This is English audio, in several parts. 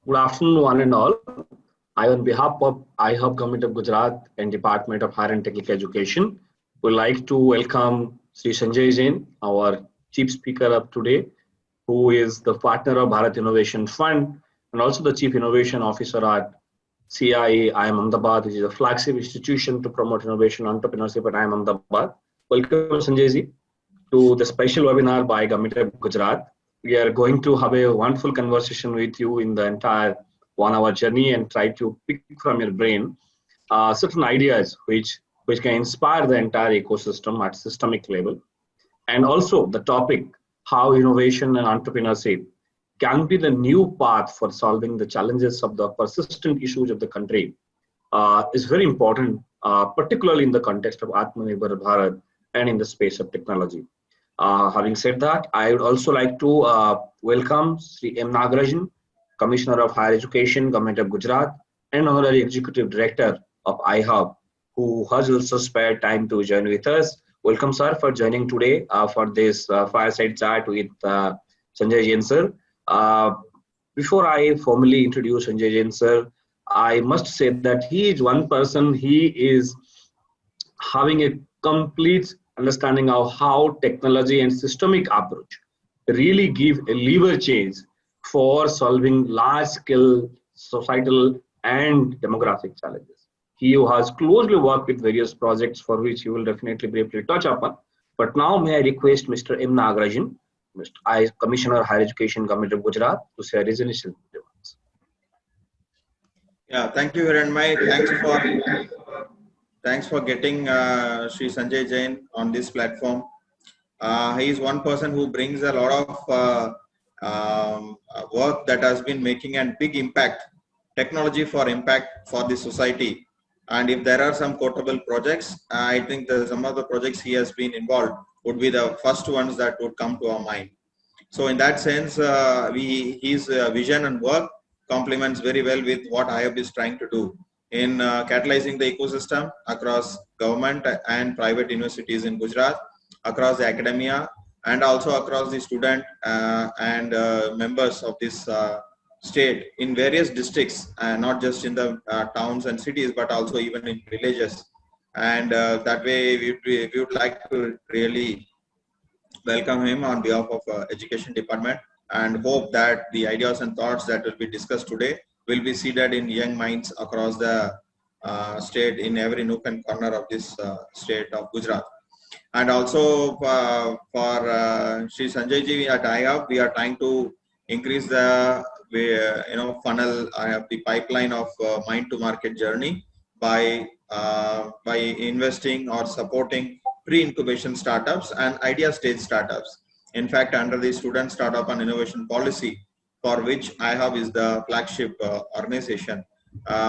Good afternoon, one and all. I, on behalf of iHubGujarat and Department of Higher and Technical Education, would like to welcome Shri Sanjay Jain, our Chief Speaker of today, who is the partner of Bharat Innovation Fund and also the Chief Innovation Officer at CIE IIM Ahmedabad, which is a flagship institution to promote innovation and entrepreneurship at IIM Ahmedabad. Welcome, Sanjay ji, to the special webinar by Government of Gujarat. We are going to have a wonderful conversation with you in the entire 1 hour journey and try to pick from your brain certain ideas which can inspire the entire ecosystem at systemic level. And also the topic, how innovation and entrepreneurship can be the new path for solving the challenges of the persistent issues of the country is very important, particularly in the context of Atmanirbhar Bharat and in the space of technology. Having said that, I would also like to welcome Sri M. Nagarajan, Commissioner of Higher Education, Government of Gujarat, and Honorary Executive Director of iHub, who has also spared time to join with us. Welcome, sir, for joining today for this Fireside Chat with Sanjay Jain, sir. Before I formally introduce Sanjay Jain, sir, I must say that he is one person, he is having a complete understanding of how technology and systemic approach really give a lever change for solving large-scale societal and demographic challenges. He has closely worked with various projects for which he will definitely briefly touch upon. But now may I request Mr. M. Nagarajan, Commissioner Higher Education, Government of Gujarat, to share his initial remarks. Yeah, thank you, Hiranmay. Thanks for getting Shri Sanjay Jain on this platform. He is one person who brings a lot of work that has been making a big impact, technology for impact for the society. And if there are some quotable projects, I think some of the projects he has been involved would be the first ones that would come to our mind. So in that sense, his vision and work complements very well with what iHub is trying to do in catalyzing the ecosystem across government and private universities in Gujarat, across the academia, and also across the student and members of this state in various districts, not just in the towns and cities, but also even in villages. And that way, we would like to really welcome him on behalf of Education Department and hope that the ideas and thoughts that will be discussed today will be seeded in young minds across the state, in every nook and corner of this state of Gujarat. And also for Shri Sanjay ji at iHub, we are trying to increase the funnel, the pipeline of mind to market journey by investing or supporting pre-incubation startups and idea stage startups. In fact, under the student startup and innovation policy, for which iHub is the flagship organization,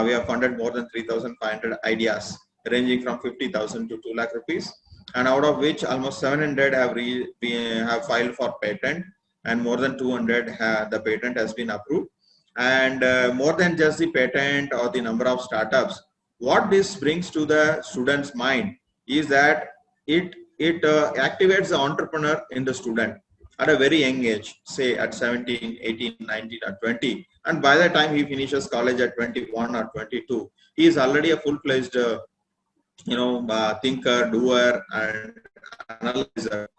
we have funded more than 3,500 ideas ranging from 50,000 to 2 lakh rupees, and out of which almost 700 have filed for patent, and more than 200 the patent has been approved. And more than just the patent or the number of startups, what this brings to the student's mind is that it activates the entrepreneur in the student at a very young age, say at 17, 18, 19 or 20. And by the time he finishes college at 21 or 22, he is already a full-fledged thinker, doer, and analyzer.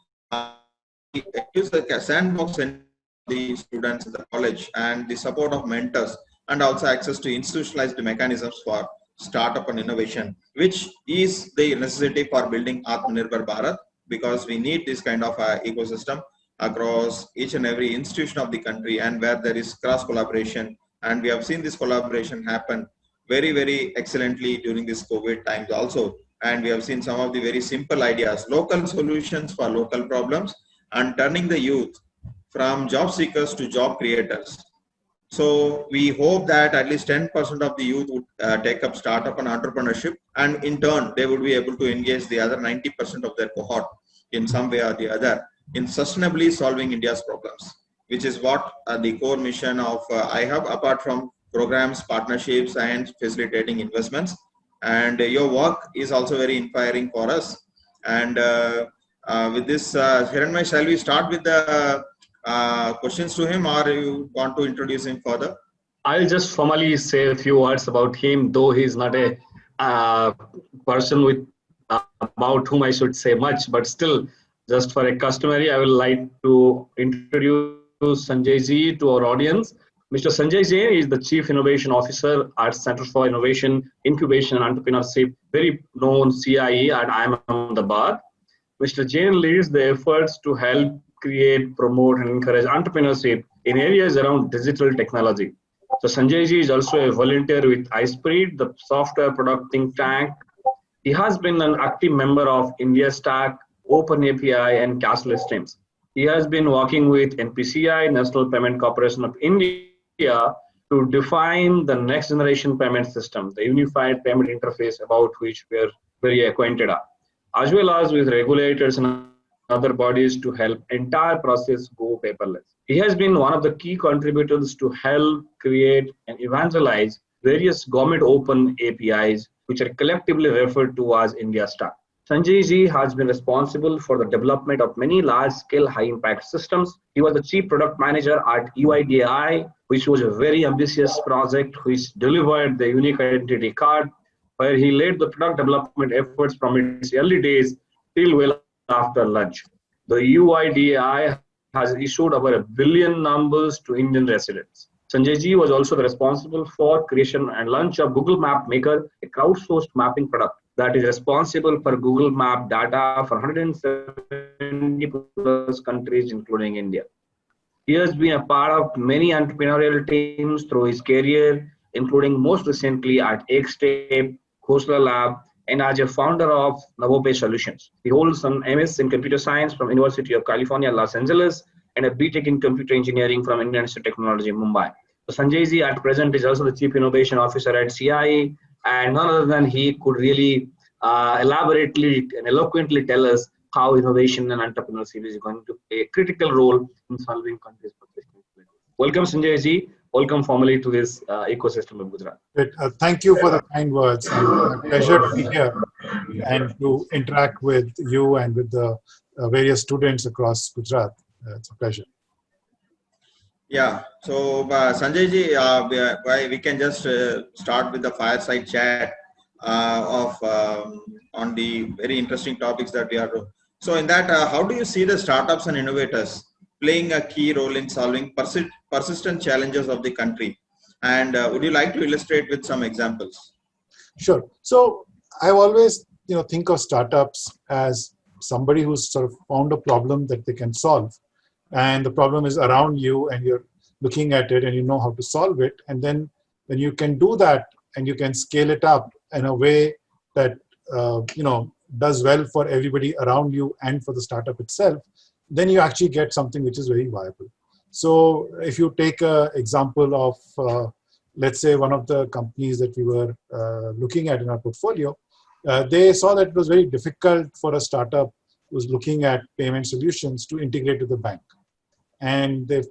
He gives a sandbox in the students in the college and the support of mentors, and also access to institutionalized mechanisms for startup and innovation, which is the necessity for building Atmanirbhar Bharat, because we need this kind of ecosystem across each and every institution of the country, and where there is cross collaboration. And we have seen this collaboration happen very, very excellently during this COVID times also. And we have seen some of the very simple ideas, local solutions for local problems, and turning the youth from job seekers to job creators. So we hope that at least 10% of the youth would take up startup and entrepreneurship, and in turn they would be able to engage the other 90% of their cohort in some way or the other in sustainably solving India's problems, which is what the core mission of iHub, apart from programs, partnerships, and facilitating investments. And your work is also very inspiring for us. And with this, Hiranmay, shall we start with the questions to him, or you want to introduce him further? I'll just formally say a few words about him, though he's not a uh, person with about whom I should say much, but still, just for a customary, I would like to introduce Sanjay Ji to our audience. Mr. Sanjay Jain is the Chief Innovation Officer at Center for Innovation, Incubation and Entrepreneurship, very known CIE at IIM Ahmedabad. Mr. Jain leads the efforts to help create, promote, and encourage entrepreneurship in areas around digital technology. So Sanjay Ji is also a volunteer with iSpirit, the software product think tank. He has been an active member of India Stack, Open API, and cashless streams. He has been working with NPCI, National Payment Corporation of India, to define the next generation payment system, the unified payment interface about which we are very acquainted, as well as with regulators and other bodies to help entire process go paperless. He has been one of the key contributors to help create and evangelize various government open APIs, which are collectively referred to as India Stack. Sanjay Ji has been responsible for the development of many large-scale high-impact systems. He was the chief product manager at UIDAI, which was a very ambitious project which delivered the unique identity card, where he led the product development efforts from its early days till well after lunch. The UIDAI has issued over 1 billion numbers to Indian residents. Sanjay Ji was also the responsible for creation and launch of Google Map Maker, a crowdsourced mapping product that is responsible for Google Map data for 170 plus countries, including India. He has been a part of many entrepreneurial teams through his career, including most recently at Xtape, Khosla Lab, and as a founder of Navope Solutions. He holds an MS in computer science from University of California, Los Angeles, and a BTech in computer engineering from Indian Institute of Technology, Mumbai. So Sanjay Ji at present is also the Chief Innovation Officer at CIE, and none other than he could really elaborately and eloquently tell us how innovation and entrepreneurship is going to play a critical role in solving countries' professional challenges. Welcome, Sanjay Ji. Welcome formally to this ecosystem of Gujarat. Thank you for the kind words, and a pleasure to be here and to interact with you and with the various students across Gujarat. It's a pleasure. Yeah, so Sanjay ji, we can just start with the fireside chat on the very interesting topics that we are doing. So in that, how do you see the startups and innovators playing a key role in solving persistent challenges of the country? And would you like to illustrate with some examples? Sure. So I always think of startups as somebody who's sort of found a problem that they can solve, and the problem is around you and you're looking at it and you know how to solve it. And then when you can do that and you can scale it up in a way that does well for everybody around you and for the startup itself, then you actually get something which is very viable. So if you take an example of, let's say, one of the companies that we were looking at in our portfolio, they saw that it was very difficult for a startup who was looking at payment solutions to integrate with the bank. And they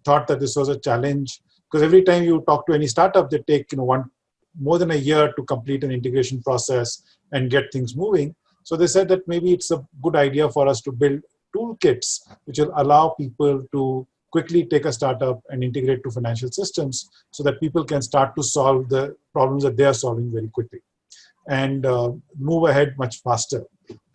thought that this was a challenge because every time you talk to any startup, they take more than a year to complete an integration process and get things moving. So they said that maybe it's a good idea for us to build toolkits which will allow people to quickly take a startup and integrate to financial systems so that people can start to solve the problems that they are solving very quickly and move ahead much faster.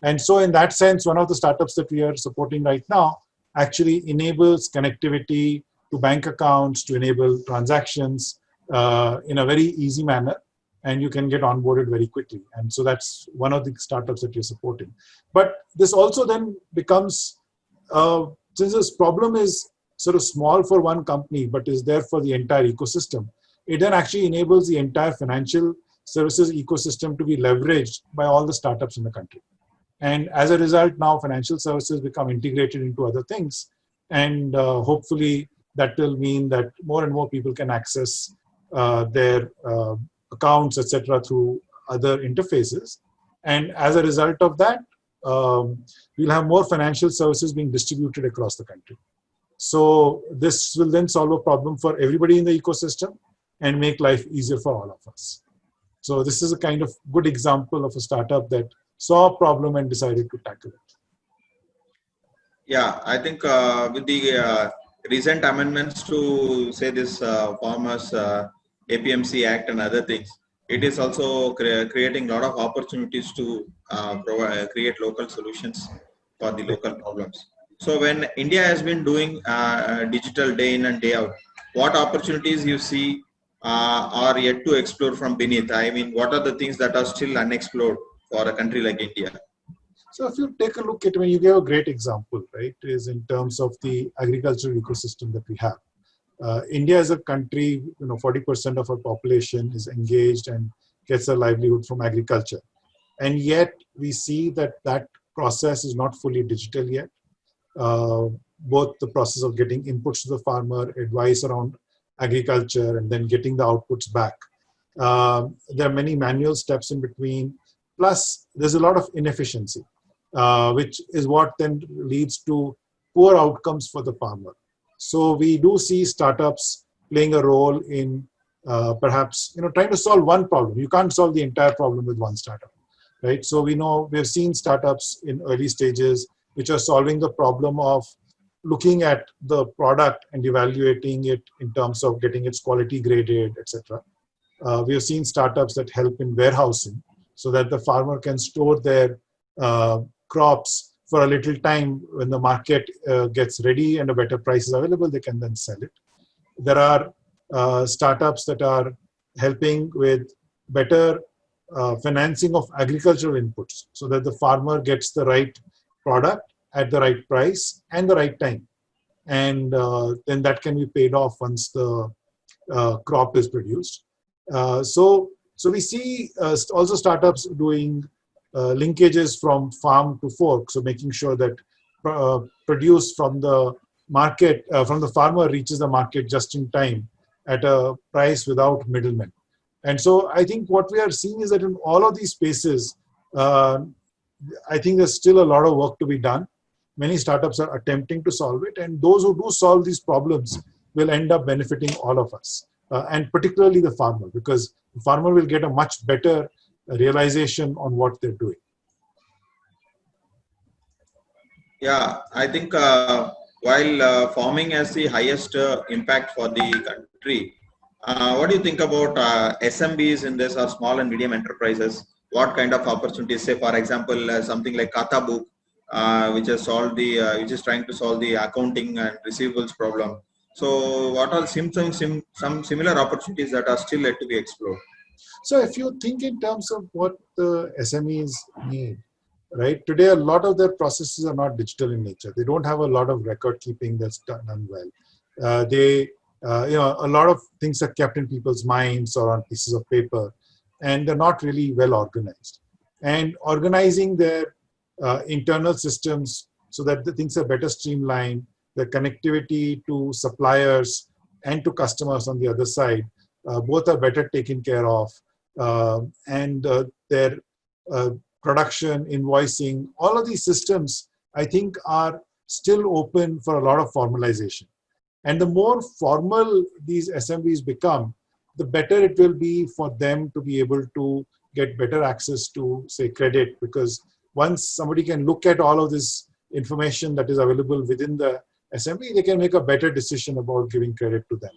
And so in that sense, one of the startups that we are supporting right now actually enables connectivity to bank accounts, to enable transactions in a very easy manner, and you can get onboarded very quickly. And so that's one of the startups that you're supporting. But this also then becomes, since this problem is sort of small for one company, but is there for the entire ecosystem, it then actually enables the entire financial services ecosystem to be leveraged by all the startups in the country. And as a result, now financial services become integrated into other things. And hopefully that will mean that more and more people can access their accounts, etc., through other interfaces. And as a result of that, we'll have more financial services being distributed across the country. So this will then solve a problem for everybody in the ecosystem and make life easier for all of us. So this is a kind of good example of a startup that saw a problem and decided to tackle it. Yeah, I think with the recent amendments to say this Farmers APMC Act and other things, it is also creating a lot of opportunities to create local solutions for the local problems. So when India has been doing digital day in and day out, what opportunities you see are yet to explore from beneath? I mean, what are the things that are still unexplored for a country like India? So if you take a look at, when you gave a great example, right, is in terms of the agricultural ecosystem that we have. India is a country, 40% of our population is engaged and gets a livelihood from agriculture. And yet we see that that process is not fully digital yet. Both the process of getting inputs to the farmer, advice around agriculture, and then getting the outputs back. There are many manual steps in between. Plus, there's a lot of inefficiency, which is what then leads to poor outcomes for the farmer. So we do see startups playing a role in perhaps trying to solve one problem. You can't solve the entire problem with one startup, right? So we've seen startups in early stages which are solving the problem of looking at the product and evaluating it in terms of getting its quality graded, etc. We have seen startups that help in warehousing so that the farmer can store their crops for a little time. When the market gets ready and a better price is available, they can then sell it. There are startups that are helping with better financing of agricultural inputs so that the farmer gets the right product at the right price and the right time. And then that can be paid off once the crop is produced. So we see also startups doing linkages from farm to fork, so making sure that produce from the market, from the farmer reaches the market just in time at a price without middlemen. And so I think what we are seeing is that in all of these spaces, I think there's still a lot of work to be done. Many startups are attempting to solve it, and those who do solve these problems will end up benefiting all of us, and particularly the farmer, because the farmer will get a much better realization on what they're doing. Yeah, I think while farming has the highest impact for the country, what do you think about SMBs in this, or small and medium enterprises? What kind of opportunities, say for example, something like Khata Book, which has solved the, which is trying to solve the accounting and receivables problem. So what are some similar opportunities that are still yet to be explored? So if you think in terms of what the SMEs need, right? Today, a lot of their processes are not digital in nature. They don't have a lot of record keeping that's done well. A lot of things are kept in people's minds or on pieces of paper, and they're not really well organized. And organizing their internal systems so that the things are better streamlined, the connectivity to suppliers and to customers on the other side, both are better taken care of, and their production, invoicing, all of these systems, I think, are still open for a lot of formalization. And the more formal these SMBs become, the better it will be for them to be able to get better access to, say, credit, because once somebody can look at all of this information that is available within the SMB, they can make a better decision about giving credit to them.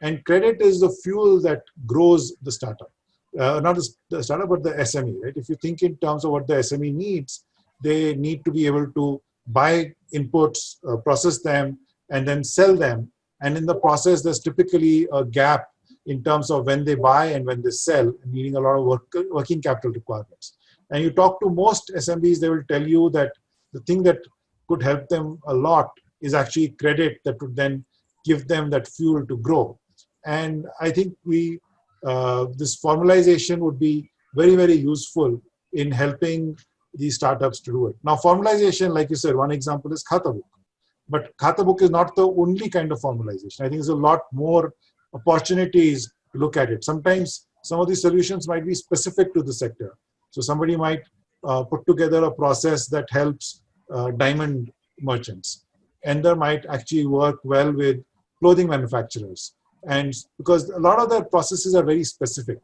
And credit is the fuel that grows the startup. Not the startup, but the SME, right? If you think in terms of what the SME needs, they need to be able to buy inputs, process them, and then sell them. And in the process, there's typically a gap in terms of when they buy and when they sell, needing a lot of working capital requirements. And you talk to most SMBs, they will tell you that the thing that could help them a lot is actually credit that would then give them that fuel to grow. And I think this formalization would be very, very useful in helping these startups to do it. Now, formalization, like you said, one example is Khata Book. But Khata Book is not the only kind of formalization. I think there's a lot more opportunities to look at it. Sometimes some of these solutions might be specific to the sector. So somebody might put together a process that helps diamond merchants. And they might actually work well with clothing manufacturers. And because a lot of their processes are very specific.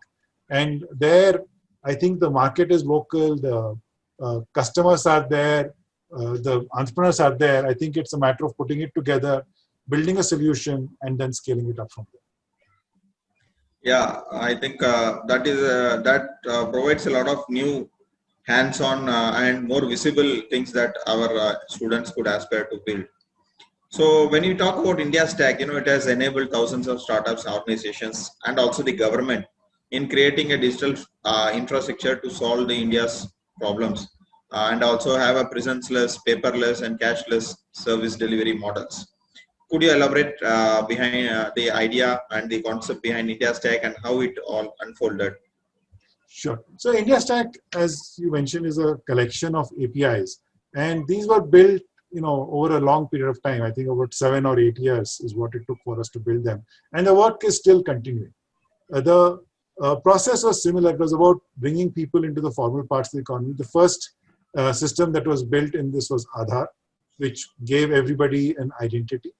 And there, I think the market is local, the customers are there, the entrepreneurs are there. I think it's a matter of putting it together building a solution, and then scaling it up from there. Yeah, I think that provides a lot of new hands-on and more visible things that our students could aspire to build. So when you talk about India's tech, it has enabled thousands of startups, organizations, and also the government in creating a digital infrastructure to solve the India's problems and also have a presence-less, paperless, and cashless service delivery models. Could you elaborate behind the idea and the concept behind India's tech and how it all unfolded? Sure. So India Stack, as you mentioned, is a collection of APIs, and these were built, over a long period of time. I think about 7 or 8 years is what it took for us to build them, and the work is still continuing. The process was similar. It was about bringing people into the formal parts of the economy. The first system that was built in this was Aadhaar, which gave everybody an identity.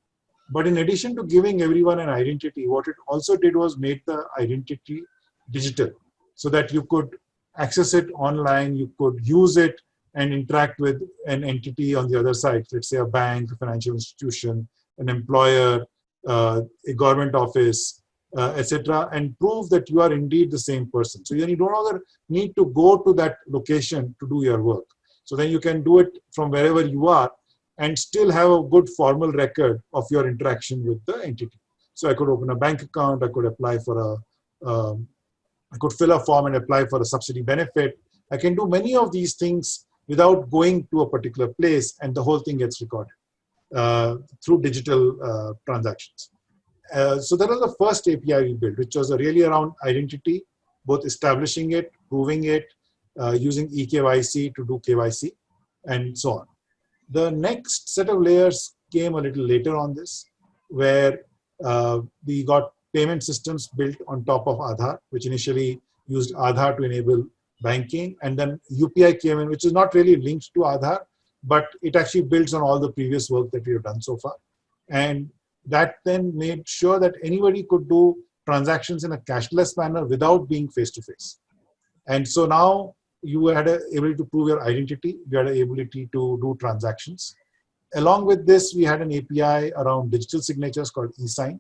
But in addition to giving everyone an identity, what it also did was make the identity digital, so that you could access it online, you could use it and interact with an entity on the other side, let's say a bank, a financial institution, an employer, a government office, etc., and prove that you are indeed the same person. So then you no longer need to go to that location to do your work. So then you can do it from wherever you are and still have a good formal record of your interaction with the entity. So I could open a bank account, I could apply for I could fill a form and apply for a subsidy benefit. I can do many of these things without going to a particular place, and the whole thing gets recorded through digital transactions. So that was the first API we built, which was really around identity, both establishing it, proving it, using eKYC to do KYC, and so on. The next set of layers came a little later on this, where we got payment systems built on top of Aadhaar, which initially used Aadhaar to enable banking, and then UPI came in, which is not really linked to Aadhaar, but it actually builds on all the previous work that we have done so far. And that then made sure that anybody could do transactions in a cashless manner without being face-to-face. And so now you had able to prove your identity, you had an ability to do transactions. Along with this, we had an API around digital signatures called eSign.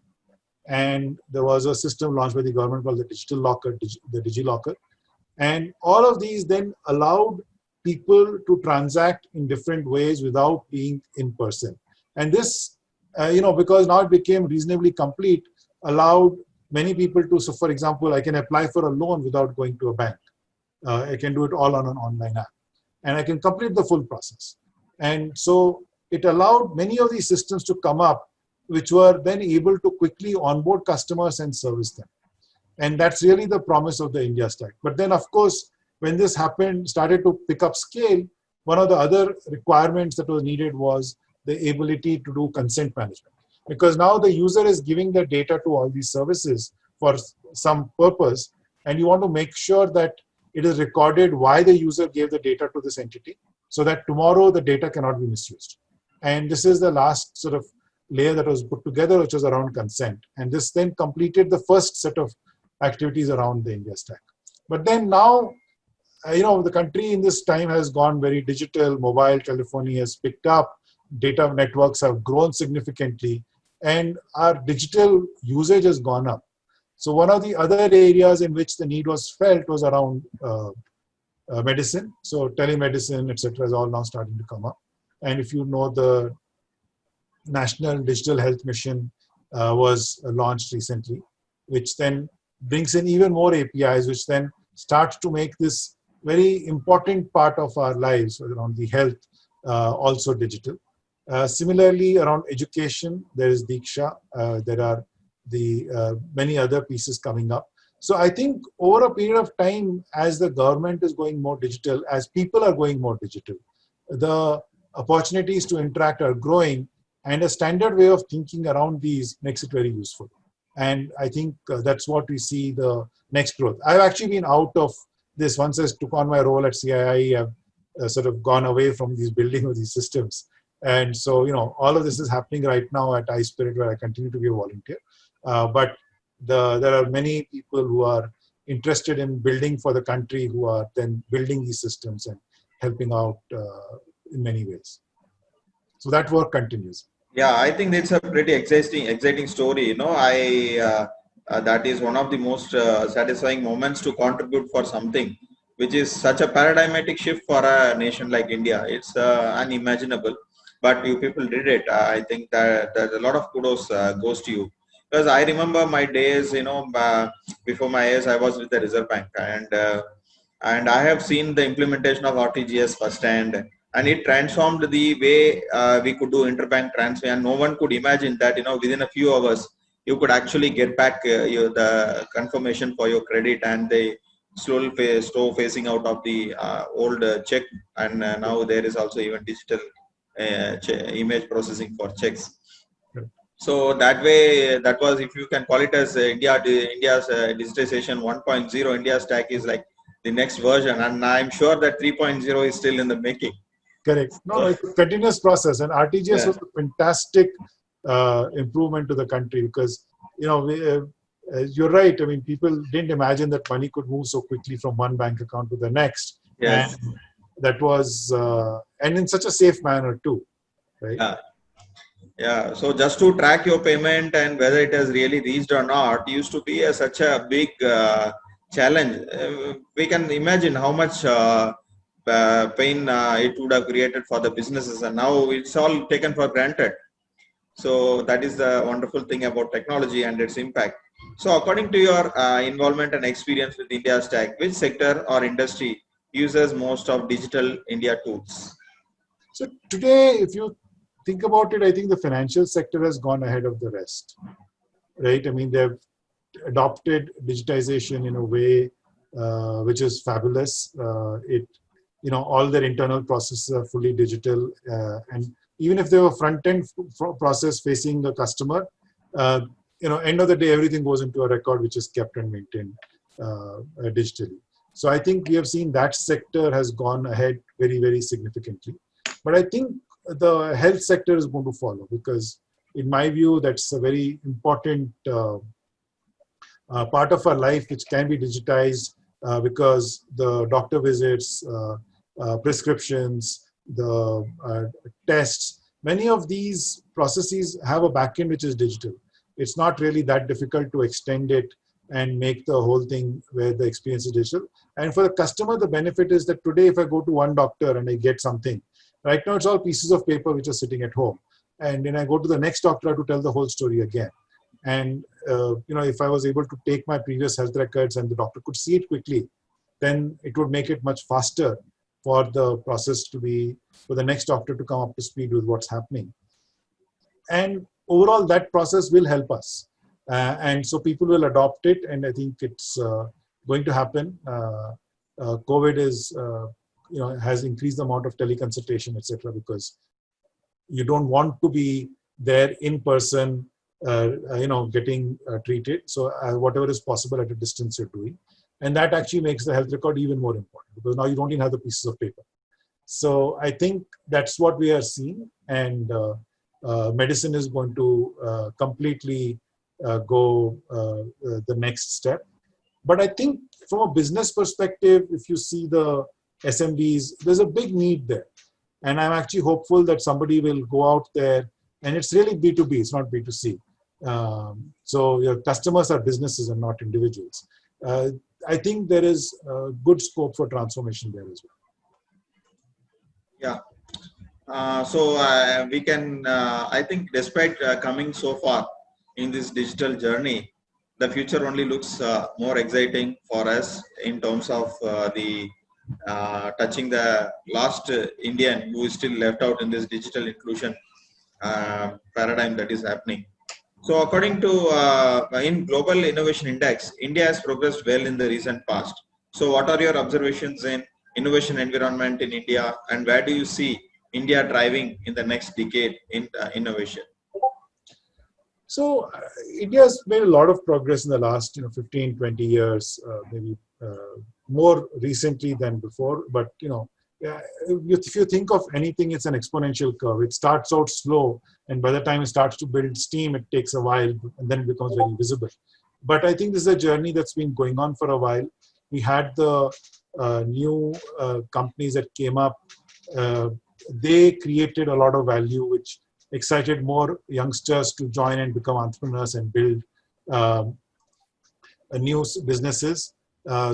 And there was a system launched by the government called the Digital Locker, the DigiLocker. And all of these then allowed people to transact in different ways without being in person. And this, because now it became reasonably complete, allowed many people to, so for example, I can apply for a loan without going to a bank. I can do it all on an online app. And I can complete the full process. And so it allowed many of these systems to come up, which were then able to quickly onboard customers and service them. And that's really the promise of the India Stack. But then, of course, when this happened, started to pick up scale, one of the other requirements that was needed was the ability to do consent management. Because now the user is giving the data to all these services for some purpose, and you want to make sure that it is recorded why the user gave the data to this entity, so that tomorrow the data cannot be misused. And this is the last sort of layer that was put together, which was around consent. And this then completed the first set of activities around the India Stack. But then now, the country in this time has gone very digital. Mobile telephony has picked up. Data networks have grown significantly. And our digital usage has gone up. So one of the other areas in which the need was felt was around medicine. So telemedicine, etc., is all now starting to come up. And if you know, the National Digital Health Mission was launched recently, which then brings in even more APIs, which then starts to make this very important part of our lives around the health also digital. Similarly, around education, there is Diksha. There are the many other pieces coming up. So I think over a period of time, as the government is going more digital, as people are going more digital, the opportunities to interact are growing, and a standard way of thinking around these makes it very useful. And I think that's what we see the next growth. I've actually been out of this. Once I took on my role at CII, I've sort of gone away from these building of these systems. And so, all of this is happening right now at iSpirit, where I continue to be a volunteer. But there are many people who are interested in building for the country, who are then building these systems and helping out in many ways. So that work continues. Yeah, I think it's a pretty exciting story. That is one of the most satisfying moments to contribute for something which is such a paradigmatic shift for a nation like India. It's unimaginable, but you people did it. I think that a lot of kudos goes to you, because I remember my days. Before my years, I was with the Reserve Bank, and I have seen the implementation of RTGS firsthand, and it transformed the way we could do interbank transfer. And no one could imagine that within a few hours you could actually get back the confirmation for your credit, and they slowly slow phasing out of the old check, and now there is also even digital image processing for checks. So that way, that was, if you can call it as India's digitization 1.0. India's stack is like the next version, and I'm sure that 3.0 is still in the making. Correct. No, it's a continuous process, and RTGS was a fantastic improvement to the country, because you're right. I mean, people didn't imagine that money could move so quickly from one bank account to the next, Yes. and that was and in such a safe manner too, right? Yeah. So just to track your payment and whether it has really reached or not used to be such a big challenge. We can imagine how much pain it would have created for the businesses, and now it's all taken for granted. So that is the wonderful thing about technology and its impact. So according to your involvement and experience with India Stack, which sector or industry uses most of digital India tools? So today, if you think about it, I think the financial sector has gone ahead of the rest, right? I mean, they've adopted digitization in a way which is fabulous. All their internal processes are fully digital, and even if they were front-end process facing the customer, end of the day, everything goes into a record which is kept and maintained digitally. So I think we have seen that sector has gone ahead very, very significantly. But I think the health sector is going to follow, because in my view, that's a very important part of our life which can be digitized, because the doctor visits, prescriptions, the tests, many of these processes have a backend which is digital. It's not really that difficult to extend it and make the whole thing where the experience is digital. And for the customer, the benefit is that today, if I go to one doctor and I get something, right now it's all pieces of paper which are sitting at home. And then I go to the next doctor to tell the whole story again. And if I was able to take my previous health records and the doctor could see it quickly, then it would make it much faster for the process to be, for the next doctor to come up to speed with what's happening. And overall, that process will help us. And so people will adopt it, and I think it's going to happen. COVID is, has increased the amount of teleconsultation, etc., because you don't want to be there in person, getting treated. So whatever is possible at a distance you're doing. And that actually makes the health record even more important, because now you don't even have the pieces of paper. So I think that's what we are seeing, and medicine is going to completely go the next step. But I think from a business perspective, if you see the SMBs, there's a big need there. And I'm actually hopeful that somebody will go out there, and it's really B2B, it's not B2C. So your customers are businesses and not individuals. I think there is good scope for transformation there as well. Yeah. We can, I think despite coming so far in this digital journey, the future only looks more exciting for us in terms of the touching the last Indian who is still left out in this digital inclusion paradigm that is happening. So according to in Global Innovation Index, India has progressed well in the recent past. So what are your observations in innovation environment in India, and where do you see India driving in the next decade in innovation? So India has made a lot of progress in the last 15, 20 years, maybe more recently than before. But if you think of anything, it's an exponential curve. It starts out slow, and by the time it starts to build steam, it takes a while, and then it becomes very visible. But I think this is a journey that's been going on for a while. We had the new companies that came up. They created a lot of value, which excited more youngsters to join and become entrepreneurs and build new businesses.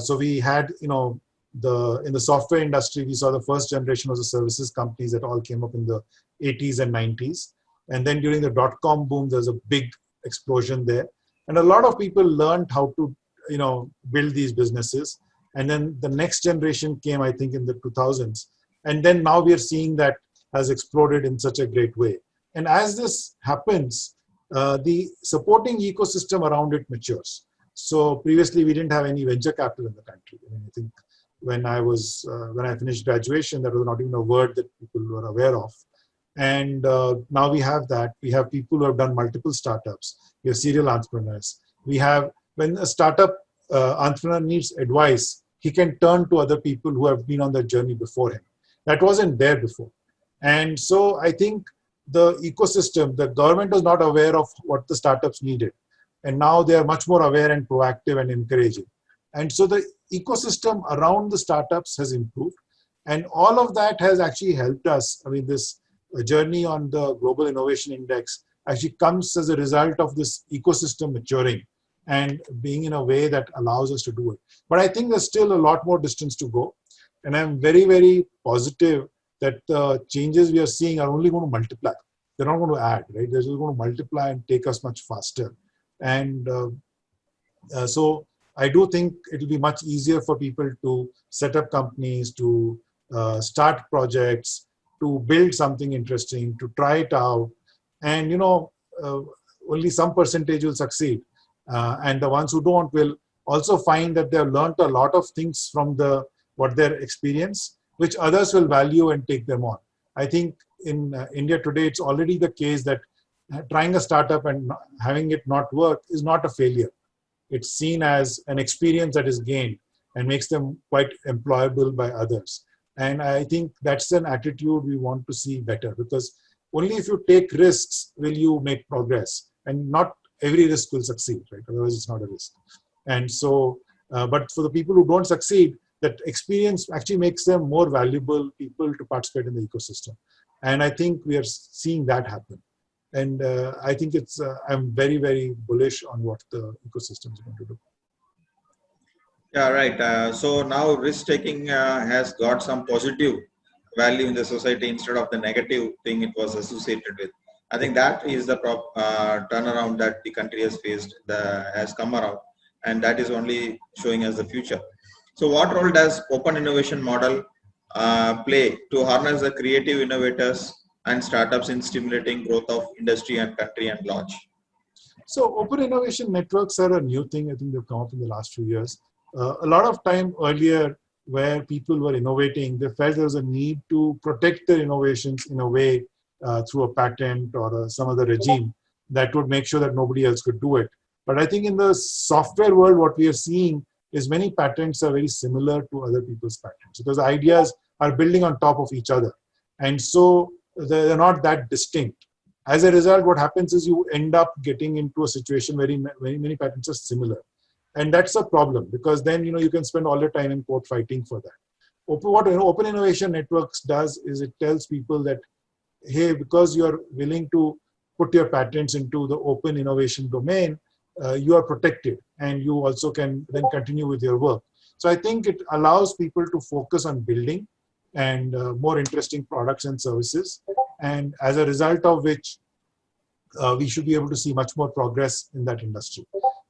So we had, in the software industry, we saw the first generation of the services companies that all came up in the 80s and 90s. And then during the dot-com boom, there's a big explosion there. And a lot of people learned how to, build these businesses. And then the next generation came, I think, in the 2000s. And then now we are seeing that has exploded in such a great way. And as this happens, the supporting ecosystem around it matures. So previously, we didn't have any venture capital in the country. I think when I finished graduation, that was not even a word that people were aware of. And now we have that. We have people who have done multiple startups. We have serial entrepreneurs. We have, when a startup entrepreneur needs advice, he can turn to other people who have been on the journey before him. That wasn't there before. And so I think the ecosystem, the government was not aware of what the startups needed. And now they are much more aware and proactive and encouraging. And so the ecosystem around the startups has improved. And all of that has actually helped us. I mean, this journey on the Global Innovation Index actually comes as a result of this ecosystem maturing and being in a way that allows us to do it. But I think there's still a lot more distance to go. And I'm very, very positive that the changes we are seeing are only going to multiply. They're not going to add, right? They're just going to multiply and take us much faster. And so I do think it will be much easier for people to set up companies, to start projects, to build something interesting, to try it out. And, only some percentage will succeed. And the ones who don't will also find that they have learned a lot of things from what their experience, which others will value and take them on. I think in India today, it's already the case that trying a startup and having it not work is not a failure. It's seen as an experience that is gained and makes them quite employable by others. And I think that's an attitude we want to see better, because only if you take risks will you make progress, and not every risk will succeed, right? Otherwise it's not a risk. And so, but for the people who don't succeed, that experience actually makes them more valuable people to participate in the ecosystem. And I think we are seeing that happen. And I think I'm very, very bullish on what the ecosystem is going to do. Yeah, right. So now risk-taking has got some positive value in the society instead of the negative thing it was associated with. I think that is the turnaround that the country has faced, has come around, and that is only showing us the future. So what role does open innovation model play to harness the creative innovators and startups in stimulating growth of industry and country at large? So open innovation networks are a new thing. I think they've come up in the last few years. A lot of time earlier, where people were innovating, they felt there was a need to protect their innovations in a way through a patent or some other regime that would make sure that nobody else could do it. But I think in the software world, what we are seeing is many patents are very similar to other people's patents, because ideas are building on top of each other. And so they're not that distinct. As a result, what happens is you end up getting into a situation where very many patents are similar. And that's a problem, because then you can spend all your time in court fighting for that. What Open Innovation Networks does is it tells people that, hey, because you're willing to put your patents into the open innovation domain, you are protected, and you also can then continue with your work. So I think it allows people to focus on building and more interesting products and services. And as a result of which, we should be able to see much more progress in that industry.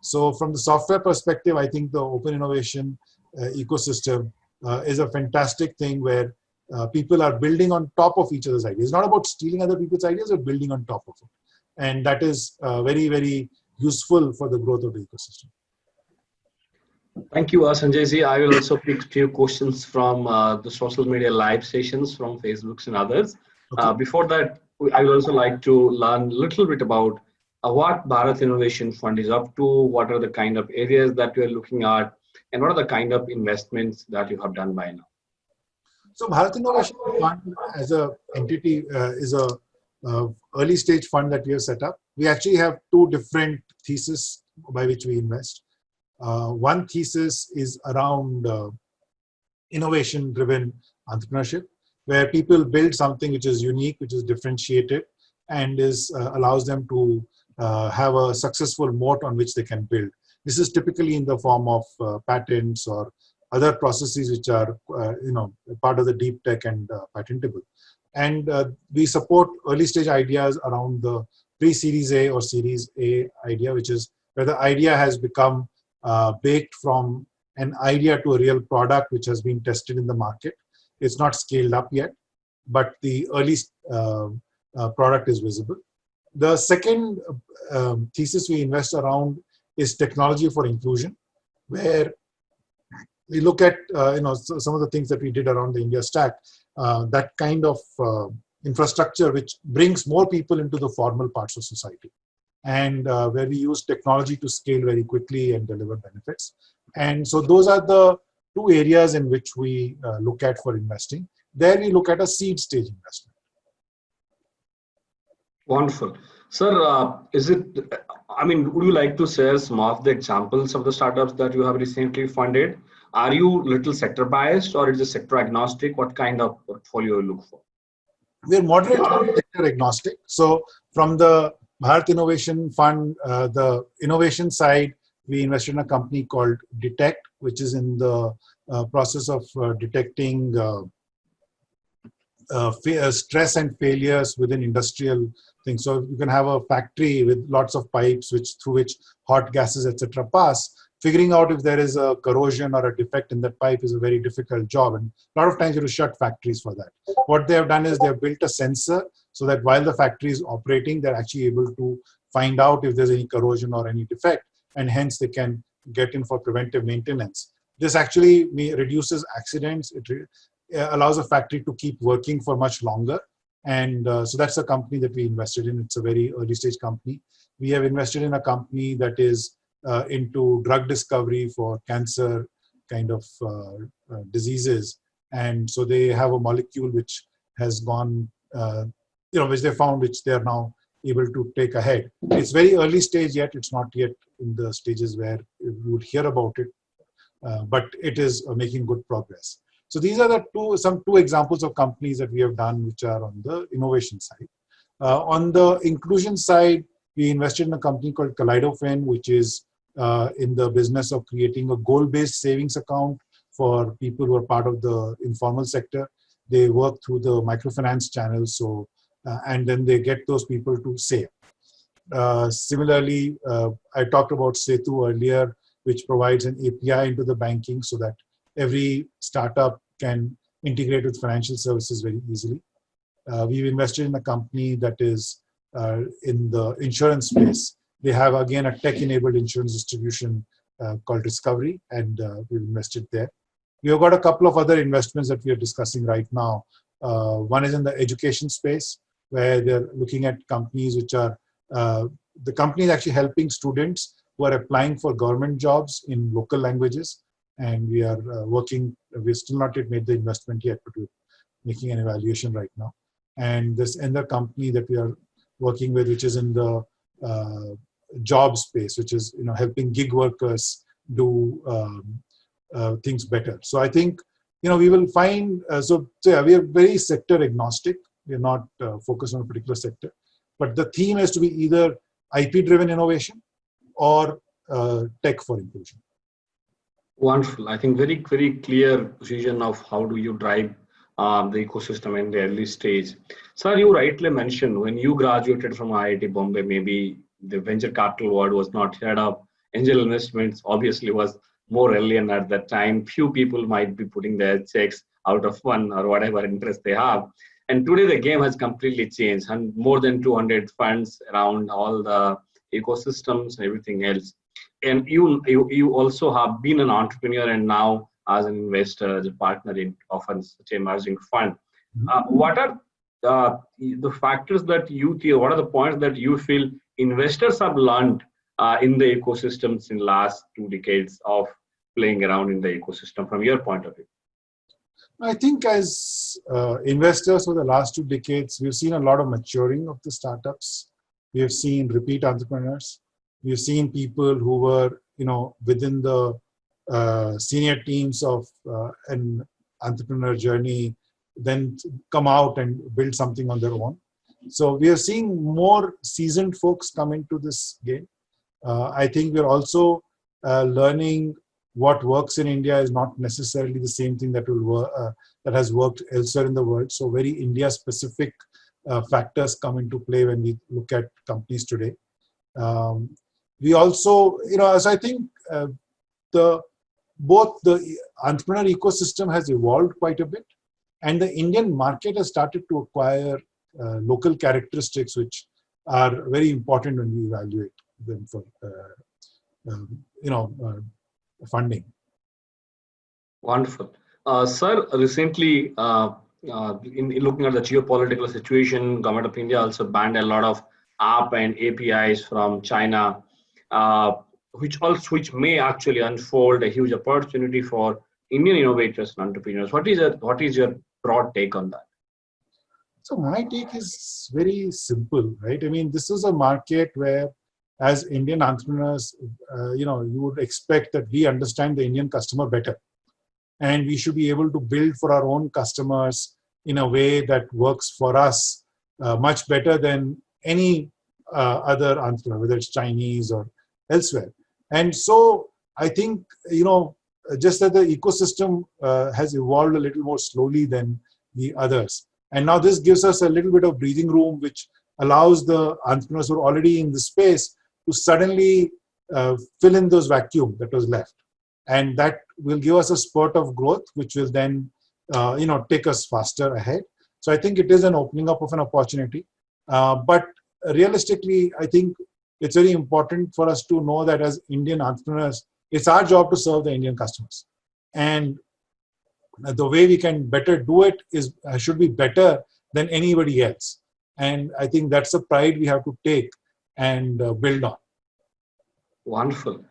So from the software perspective, I think the open innovation ecosystem is a fantastic thing where people are building on top of each other's ideas. It's not about stealing other people's ideas, but building on top of it. And that is very, very useful for the growth of the ecosystem. Thank you, Sanjay ji. I will also pick a few questions from the social media live sessions from Facebook and others. Okay. Before that, I would also like to learn a little bit about what Bharat Innovation Fund is up to, what are the kind of areas that you are looking at, and what are the kind of investments that you have done by now. So Bharat Innovation Fund as an entity is a early stage fund that we have set up. We actually have two different theses by which we invest. One thesis is around innovation-driven entrepreneurship, where people build something which is unique, which is differentiated, and allows them to have a successful moat on which they can build. This is typically in the form of patents or other processes which are part of the deep tech and patentable. And we support early stage ideas around the pre-series A or series A idea, which is where the idea has become baked from an idea to a real product which has been tested in the market. It's not scaled up yet, but the early product is visible. The second thesis we invest around is technology for inclusion, where we look at some of the things that we did around the India Stack, that kind of infrastructure which brings more people into the formal parts of society, and where we use technology to scale very quickly and deliver benefits. And so those are the two areas in which we look at for investing. There we look at a seed stage investment. Wonderful. Sir, would you like to share some of the examples of the startups that you have recently funded? Are you little sector biased, or is it sector agnostic? What kind of portfolio you look for? We're moderately sector agnostic. So from the Bharat Innovation Fund, the innovation side, we invested in a company called Detect, which is in the process of detecting stress and failures within industrial things. So you can have a factory with lots of pipes through which hot gases, etc. pass. Figuring out if there is a corrosion or a defect in that pipe is a very difficult job, and a lot of times you have to shut factories for that. What they have done is they have built a sensor so that while the factory is operating, they're actually able to find out if there's any corrosion or any defect, and hence they can get in for preventive maintenance. This actually reduces accidents. It allows a factory to keep working for much longer. And so that's a company that we invested in. It's a very early stage company. We have invested in a company that is into drug discovery for cancer kind of diseases. And so they have a molecule which has gone, which they found, which they are now able to take ahead. It's very early stage yet. It's not yet in the stages where you would hear about it, but it is making good progress. So these are the two examples of companies that we have done which are on the innovation side. On the inclusion side, we invested in a company called KaleidoFin, which is in the business of creating a goal-based savings account for people who are part of the informal sector. They work through the microfinance channel, so and then they get those people to save. Similarly, I talked about Setu earlier, which provides an API into the banking so that every startup can integrate with financial services very easily. We've invested in a company that is in the insurance space. They have, again, a tech-enabled insurance distribution called Discovery, and we've invested there. We have got a couple of other investments that we are discussing right now. One is in the education space, where they're looking at companies which are, the company is actually helping students who are applying for government jobs in local languages. And we are we've still not yet made the investment yet, but we're making an evaluation right now. And this other company that we are working with, which is in the job space, which is helping gig workers do things better. So I think we will find we are very sector agnostic. We are not focused on a particular sector, but the theme has to be either IP driven innovation or tech for inclusion. Wonderful. I think very, very clear vision of how do you drive the ecosystem in the early stage. Sir, you rightly mentioned when you graduated from IIT Bombay, maybe the venture capital world was not heard of. Angel investments obviously was more alien at that time. Few people might be putting their checks out of fun or whatever interest they have. And today the game has completely changed, and more than 200 funds around all the ecosystems and everything else. And you also have been an entrepreneur and now as an investor, as a partner in often such emerging fund. What are the factors that you feel, what are the points that you feel investors have learned in the ecosystems in last 2 decades of playing around in the ecosystem from your point of view? I think as investors for the last 2 decades, we've seen a lot of maturing of the startups. We have seen repeat entrepreneurs. We've seen people who were, within the senior teams of an entrepreneur journey, then come out and build something on their own. So we are seeing more seasoned folks come into this game. I think we're also learning what works in India is not necessarily the same thing that will work, that has worked elsewhere in the world. So very India-specific factors come into play when we look at companies today. We also, as I think both the entrepreneur ecosystem has evolved quite a bit, and the Indian market has started to acquire local characteristics which are very important when we evaluate them for funding. Wonderful. Sir, recently, in looking at the geopolitical situation, Government of India also banned a lot of app and APIs from China, which may actually unfold a huge opportunity for Indian innovators and entrepreneurs. What is your broad take on that? So my take is very simple, right? I mean, this is a market where, as Indian entrepreneurs, you would expect that we understand the Indian customer better, and we should be able to build for our own customers in a way that works for us much better than any other entrepreneur, whether it's Chinese or elsewhere. And so I think, just that the ecosystem has evolved a little more slowly than the others. And now this gives us a little bit of breathing room, which allows the entrepreneurs who are already in the space to suddenly fill in those vacuum that was left. And that will give us a spurt of growth, which will then, take us faster ahead. So I think it is an opening up of an opportunity. But realistically, I think it's very important for us to know that as Indian entrepreneurs, it's our job to serve the Indian customers. And the way we can better do it should be better than anybody else. And I think that's a pride we have to take and build on. Wonderful.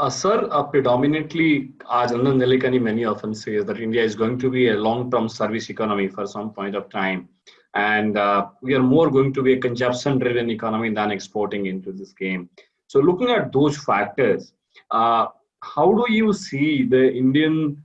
Sir, predominantly, as Anand Nelikani many often says that India is going to be a long-term service economy for some point of time. And we are more going to be a consumption-driven economy than exporting into this game. So looking at those factors, how do you see the Indian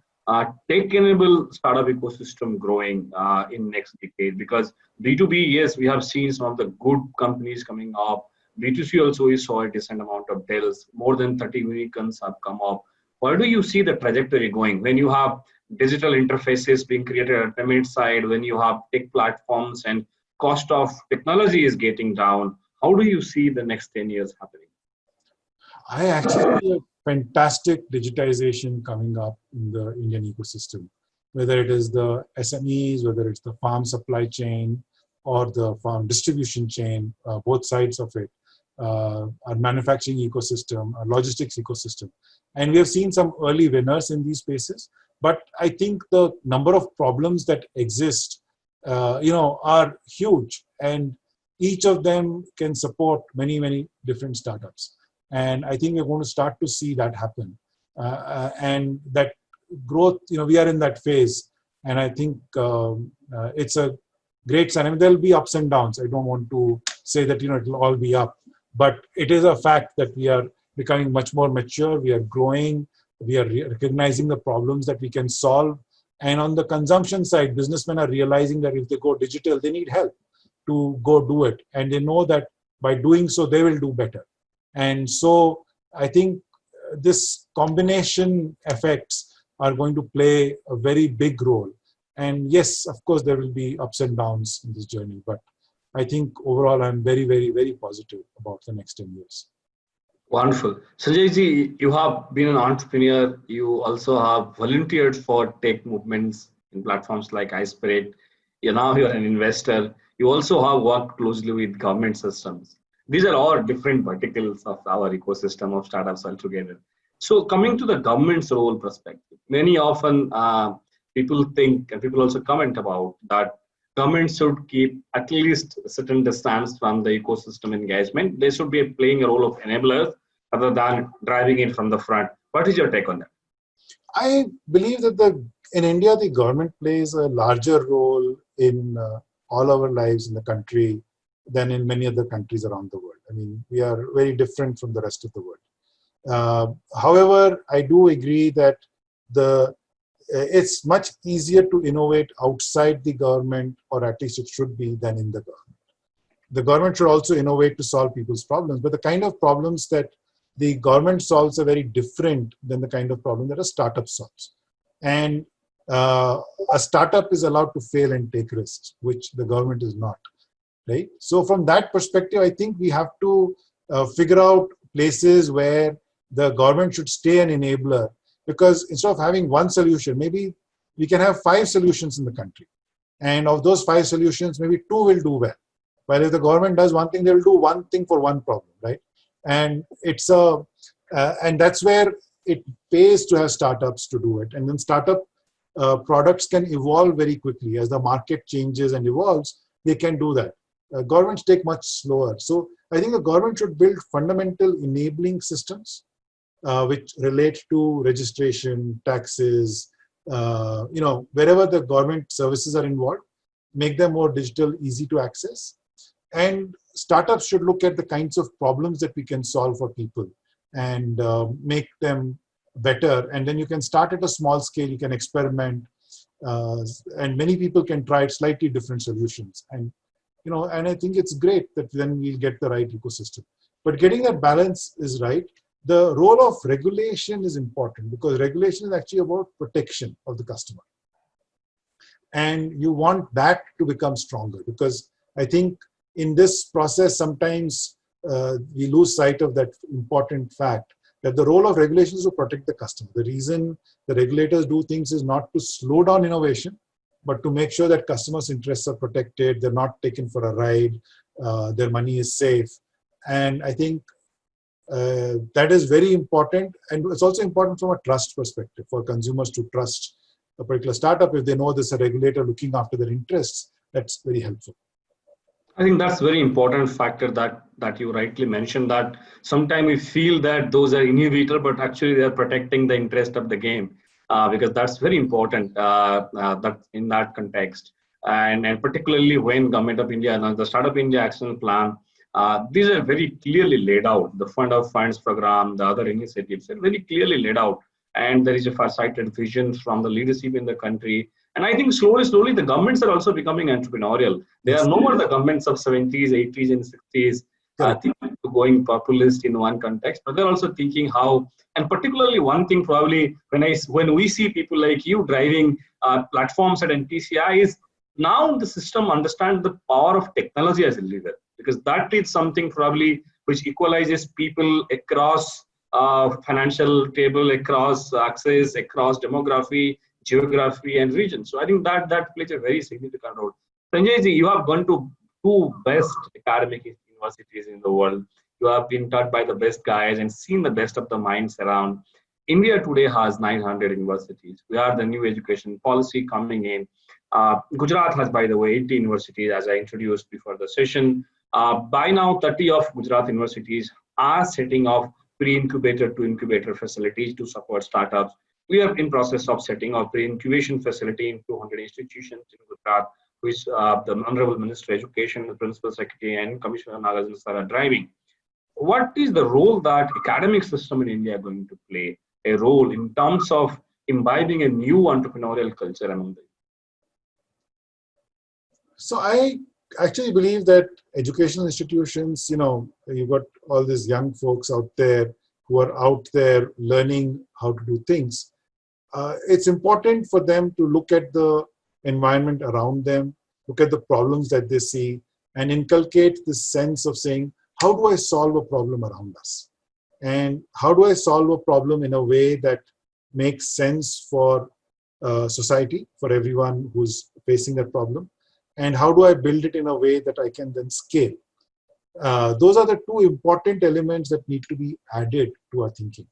tech-enabled startup ecosystem growing in next decade? Because B2B, yes, we have seen some of the good companies coming up. B2C also we saw a decent amount of deals. More than 30 unicorns have come up. Where do you see the trajectory going when you have digital interfaces being created at the payment side, when you have tech platforms and cost of technology is getting down? How do you see the next 10 years happening? I actually see a fantastic digitization coming up in the Indian ecosystem, whether it is the SMEs, whether it's the farm supply chain or the farm distribution chain, both sides of it, our manufacturing ecosystem, our logistics ecosystem. And we have seen some early winners in these spaces, but I think the number of problems that exist, are huge, and each of them can support many, many different startups. And I think we're going to start to see that happen. And that growth, we are in that phase. And I think it's a great sign. I mean, there'll be ups and downs. I don't want to say that, it'll all be up. But it is a fact that we are becoming much more mature. We are growing. We are recognizing the problems that we can solve. And on the consumption side, businessmen are realizing that if they go digital, they need help to go do it. And they know that by doing so, they will do better. And so I think this combination effects are going to play a very big role. And yes, of course, there will be ups and downs in this journey. But I think overall, I'm very, very, very positive about the next 10 years. Wonderful. Sanjay ji, you have been an entrepreneur. You also have volunteered for tech movements in platforms like iSpirit. You're an investor. You also have worked closely with government systems. These are all different verticals of our ecosystem of startups altogether. So coming to the government's role perspective, many often people think, and people also comment about that government should keep at least a certain distance from the ecosystem engagement. They should be playing a role of enablers rather than driving it from the front. What is your take on that? I believe that in India, the government plays a larger role in all our lives in the country than in many other countries around the world. I mean, we are very different from the rest of the world. However, I do agree that it's much easier to innovate outside the government, or at least it should be, than in the government. the government should also innovate to solve people's problems. But the kind of problems that the government solves are very different than the kind of problem that a startup solves. And a startup is allowed to fail and take risks, which the government is not, right? So from that perspective, I think we have to figure out places where the government should stay an enabler, because instead of having one solution, maybe we can have 5 solutions in the country. And of those 5 solutions, maybe 2 will do well. While if the government does one thing, they will do one thing for one problem, right? And it's and that's where it pays to have startups to do it. And then startup products can evolve very quickly. As the market changes and evolves, they can do that. Governments take much slower. So I think the government should build fundamental enabling systems which relate to registration, taxes, wherever the government services are involved, make them more digital, easy to access. And startups should look at the kinds of problems that we can solve for people and make them better. And then you can start at a small scale, you can experiment, and many people can try slightly different solutions. And and I think it's great that then we'll get the right ecosystem. But getting that balance is right. The role of regulation is important, because regulation is actually about protection of the customer. And you want that to become stronger, because I think in this process, sometimes we lose sight of that important fact that the role of regulation is to protect the customer. The reason the regulators do things is not to slow down innovation, but to make sure that customers' interests are protected, they're not taken for a ride, their money is safe. And I think that is very important. And it's also important from a trust perspective for consumers to trust a particular startup. If they know there's a regulator looking after their interests, that's very helpful. I think that's very important factor that you rightly mentioned, that sometimes we feel that those are innovator, but actually they are protecting the interest of the game, because that's very important that in that context. And particularly when Government of India and the Startup India Action Plan, these are very clearly laid out. The Fund of Funds program, the other initiatives are very clearly laid out. And there is a far-sighted vision from the leadership in the country. And I think slowly, the governments are also becoming entrepreneurial. They are no more the governments of 70s, 80s, and 60s thinking going populist in one context, but they're also thinking how. And particularly one thing, probably when we see people like you driving platforms at NPCI, is now the system understands the power of technology as a leader, because that is something probably which equalizes people across financial table, across access, across demography, geography, and region. So I think that plays a very significant role. Sanjay ji, you have gone to 2 best academic universities in the world. You have been taught by the best guys and seen the best of the minds around. India today has 900 universities. We are the new education policy coming in. Gujarat has, by the way, 80 universities, as I introduced before the session. By now, 30 of Gujarat universities are setting up pre-incubator to incubator facilities to support startups. We are in process of setting up pre-incubation facility in 200 institutions in Gujarat, which the Honorable Minister of Education, the Principal Secretary, and Commissioner Nagarajan are driving. What is the role that academic system in India are going to play a role in terms of imbibing a new entrepreneurial culture among them? So I actually believe that educational institutions, you've got all these young folks out there who are out there learning how to do things. It's important for them to look at the environment around them, look at the problems that they see, and inculcate this sense of saying, how do I solve a problem around us? And how do I solve a problem in a way that makes sense for society, for everyone who's facing that problem? And how do I build it in a way that I can then scale? Those are the 2 important elements that need to be added to our thinking.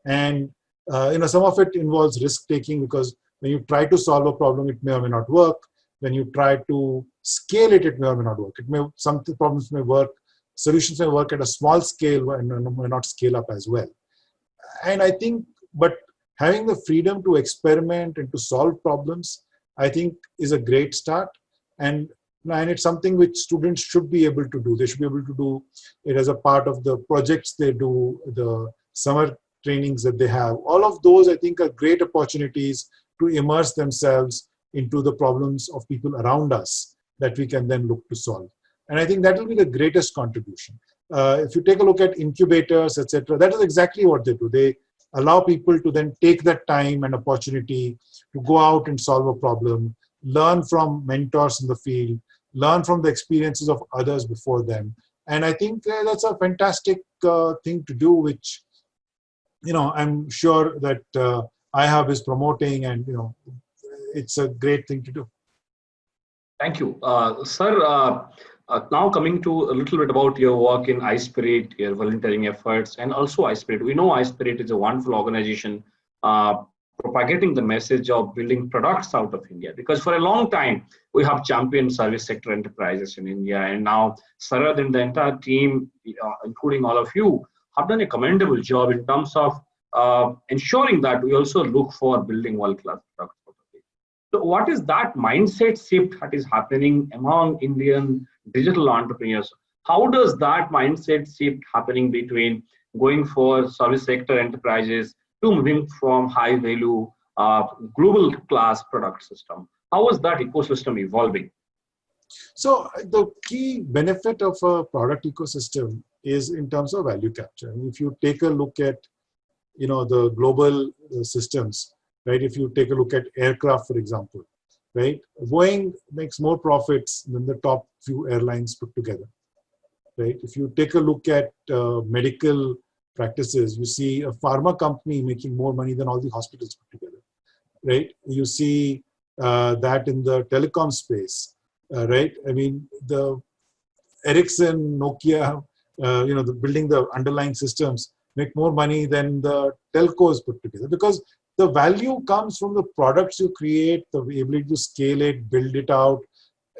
And some of it involves risk-taking, because when you try to solve a problem, it may or may not work. When you try to scale it, it may or may not work. Some problems may work, solutions may work at a small scale and may not scale up as well. And I think, but having the freedom to experiment and to solve problems, I think is a great start. And it's something which students should be able to do. They should be able to do it as a part of the projects they do, the summer trainings that they have. All of those, I think, are great opportunities to immerse themselves into the problems of people around us that we can then look to solve. And I think that will be the greatest contribution. If you take a look at incubators, etc., that is exactly what they do. They allow people to then take that time and opportunity to go out and solve a problem, learn from mentors in the field, learn from the experiences of others before them. And I think that's a fantastic thing to do, which, I'm sure that iHub is promoting, and, it's a great thing to do. Thank you. Sir, now coming to a little bit about your work in iSpirit, your volunteering efforts, and also iSpirit. We know iSpirit is a wonderful organization propagating the message of building products out of India. Because for a long time, we have championed service sector enterprises in India. And now Sarad and the entire team, including all of you, have done a commendable job in terms of ensuring that we also look for building world-class products. So what is that mindset shift that is happening among Indian digital entrepreneurs? How does that mindset shift happening between going for service sector enterprises to moving from high value global class product system? How is that ecosystem evolving? So the key benefit of a product ecosystem is in terms of value capture. And if you take a look at, the global systems, right? If you take a look at aircraft, for example, right? Boeing makes more profits than the top few airlines put together, right? If you take a look at medical practices, you see a pharma company making more money than all the hospitals put together, right? You see that in the telecom space, right? I mean, the Ericsson, Nokia, building the underlying systems make more money than the telcos put together, because the value comes from the products you create, the ability to scale it, build it out,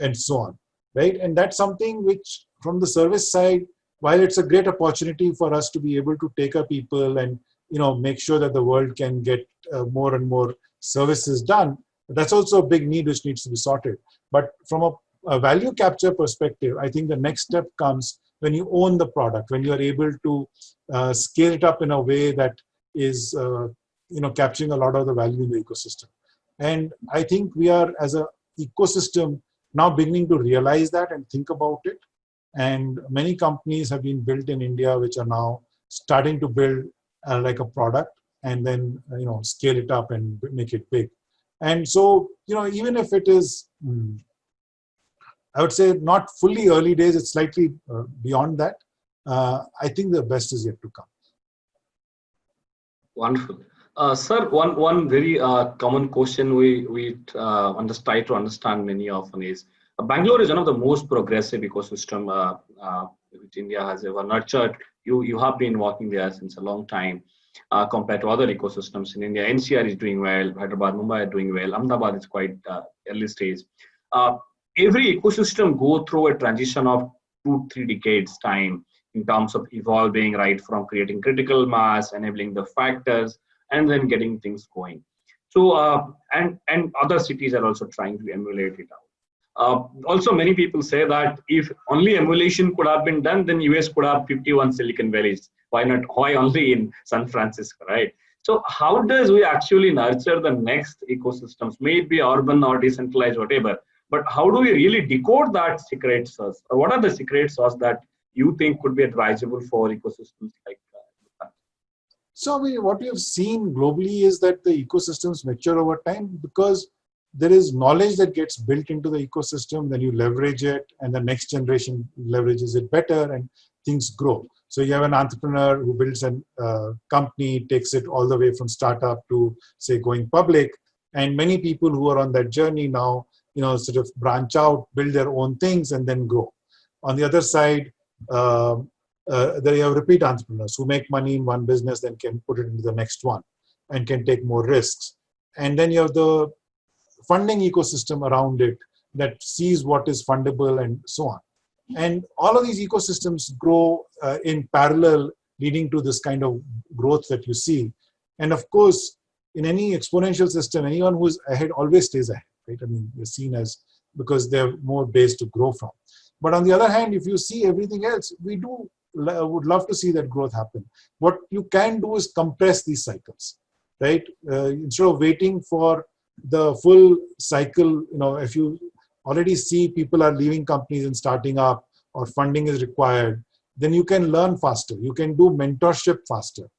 and so on, right? And that's something which, from the service side, while it's a great opportunity for us to be able to take our people and make sure that the world can get more and more services done, that's also a big need which needs to be sorted. But from a value capture perspective, I think the next step comes when you own the product, when you are able to scale it up in a way that is capturing a lot of the value in the ecosystem. And I think we are, as an ecosystem, now beginning to realize that and think about it. And many companies have been built in India which are now starting to build like a product and then scale it up and make it big. And so even if it is I would say not fully early days, it's slightly beyond that, I think the best is yet to come. Wonderful. Sir, one very common question we try to understand many often is, Bangalore is one of the most progressive ecosystem which India has ever nurtured. You have been working there since a long time compared to other ecosystems in India. NCR is doing well, Hyderabad, Mumbai are doing well, Ahmedabad is quite early stage. Every ecosystem go through a transition of 2-3 decades time in terms of evolving, right, from creating critical mass, enabling the factors, and then getting things going. So, and other cities are also trying to emulate it out. Also, many people say that if only emulation could have been done, then US could have 51 Silicon Valleys. Why not? Why only in San Francisco, right? So how does we actually nurture the next ecosystems, maybe urban or decentralized, whatever, but how do we really decode that secret sauce? Or what are the secret sauce that you think could be advisable for ecosystems like that? So what we have seen globally is that the ecosystems mature over time because there is knowledge that gets built into the ecosystem, then you leverage it, and the next generation leverages it better, and things grow. So you have an entrepreneur who builds a company, takes it all the way from startup to, say, going public, and many people who are on that journey now, sort of branch out, build their own things, and then grow. On the other side, there you have repeat entrepreneurs who make money in one business, then can put it into the next one, and can take more risks. And then you have the funding ecosystem around it that sees what is fundable and so on. And all of these ecosystems grow in parallel, leading to this kind of growth that you see. And of course, in any exponential system, anyone who's ahead always stays ahead, right? I mean, you're seen as, because they have more base to grow from. But on the other hand, if you see everything else, we would love to see that growth happen. What you can do is compress these cycles, right? Instead of waiting for the full cycle, if you already see people are leaving companies and starting up, or funding is required, then you can learn faster. You can do mentorship faster,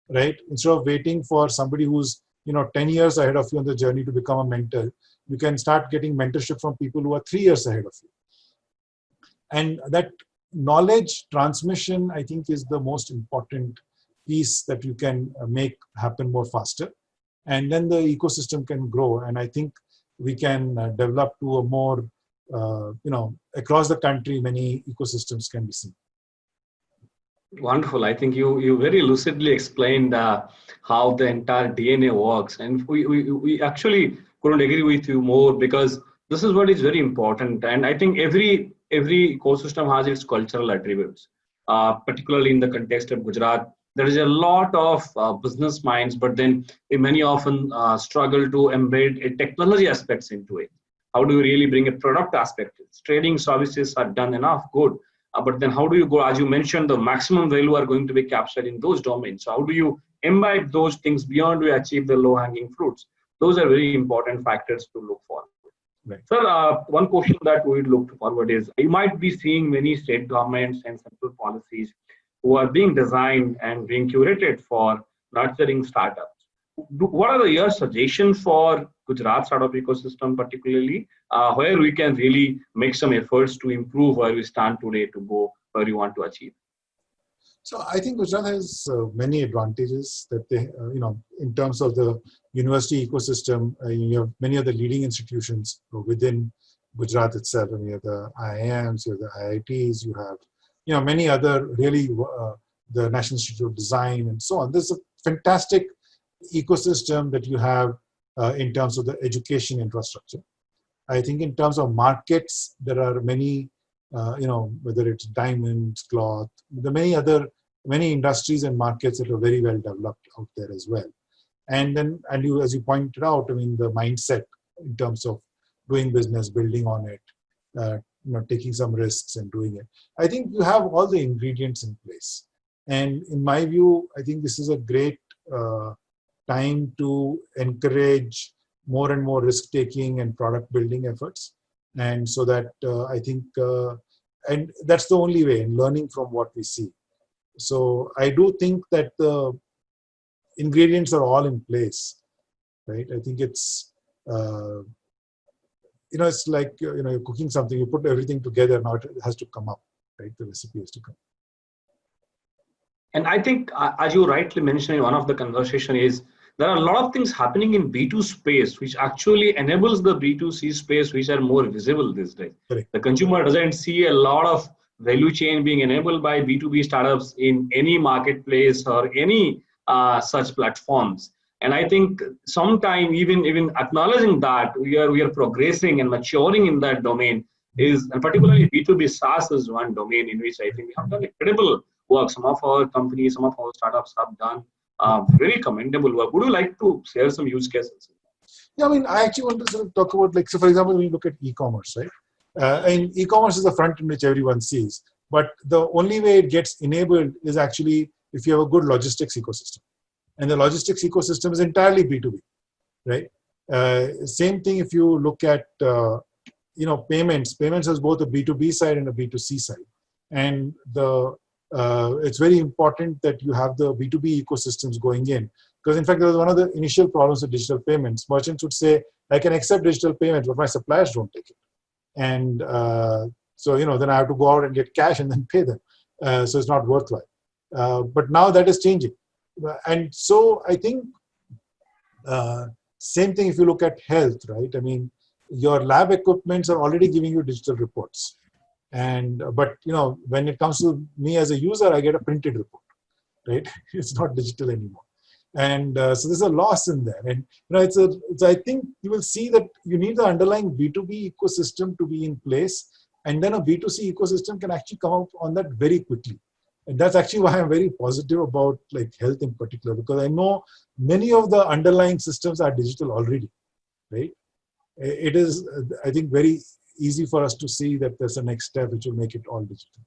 right? Instead of waiting for somebody who's 10 years ahead of you on the journey to become a mentor, you can start getting mentorship from people who are 3 years ahead of you. And that knowledge transmission, I think, is the most important piece that you can make happen more faster. And then the ecosystem can grow. And I think we can develop to a more, across the country, many ecosystems can be seen. Wonderful. I think you very lucidly explained how the entire DNA works. And we actually couldn't agree with you more, because this is what is very important. And I think every ecosystem has its cultural attributes, particularly in the context of Gujarat. There is a lot of business minds, but then many often struggle to embed technology aspects into it. How do you really bring a product aspect? Trading services are done enough, good. But then how do you go, as you mentioned, the maximum value are going to be captured in those domains. So how do you imbibe those things beyond to achieve the low-hanging fruits? Those are very important factors to look for. Right. Sir, one question that we look forward is, you might be seeing many state governments and central policies who are being designed and being curated for nurturing startups. What are your suggestions for Gujarat startup ecosystem, particularly where we can really make some efforts to improve where we stand today to go where we want to achieve? So I think Gujarat has many advantages that they, in terms of the university ecosystem. You have many of the leading institutions within Gujarat itself. I mean, you have the IIMs, you have the IITs, you have many other really the National Institute of Design and so on. There's a fantastic ecosystem that you have in terms of the education infrastructure. I think in terms of markets, there are many, whether it's diamonds, cloth, many industries and markets that are very well developed out there as well. And then, as you pointed out, I mean, the mindset in terms of doing business, building on it, taking some risks and doing it. I think you have all the ingredients in place. And in my view, I think this is a great time to encourage more and more risk-taking and product building efforts. And so that I think, and that's the only way in learning from what we see. So I do think that the ingredients are all in place, right? I think it's, it's like, you're cooking something, you put everything together, now it has to come up, right? The recipe has to come. And I think, as you rightly mentioned in one of the conversation, is there are a lot of things happening in B2 space, which actually enables the B2C space, which are more visible these days. Correct. The consumer doesn't see a lot of value chain being enabled by B2B startups in any marketplace or any such platforms. And I think sometime even acknowledging that we are progressing and maturing in that domain is, and particularly B2B SaaS is one domain in which I think we have done incredible work. Some of our companies, some of our startups have done very commendable work. Would you like to share some use cases? Yeah, I mean, I actually want to sort of talk about, like, so for example, when you look at e-commerce, right? And e-commerce is the front in which everyone sees. But the only way it gets enabled is actually if you have a good logistics ecosystem. And the logistics ecosystem is entirely B2B, right? Same thing if you look at, payments. Payments has both a B2B side and a B2C side. And it's very important that you have the B2B ecosystems going in. Because in fact, there was one of the initial problems with digital payments. Merchants would say, I can accept digital payments, but my suppliers don't take it. And then I have to go out and get cash and then pay them. So it's not worthwhile. But now that is changing. And so I think same thing if you look at health, right? I mean, your lab equipments are already giving you digital reports. But when it comes to me as a user, I get a printed report, right? It's not digital anymore. And so there's a loss in there. And I think you will see that you need the underlying B2B ecosystem to be in place. And then a B2C ecosystem can actually come up on that very quickly. And that's actually why I'm very positive about like health in particular, because I know many of the underlying systems are digital already, right? It is, I think, very easy for us to see that there's a next step which will make it all digital.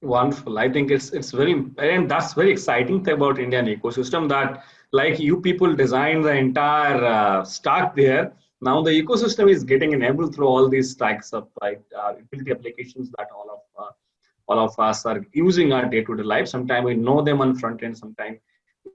Wonderful. I think it's very, and that's very exciting thing about Indian ecosystem, that like you people design the entire stack there, Now the ecosystem is getting enabled through all these stacks of utility applications that all of us are using our day-to-day life. Sometimes we know them on front end, sometimes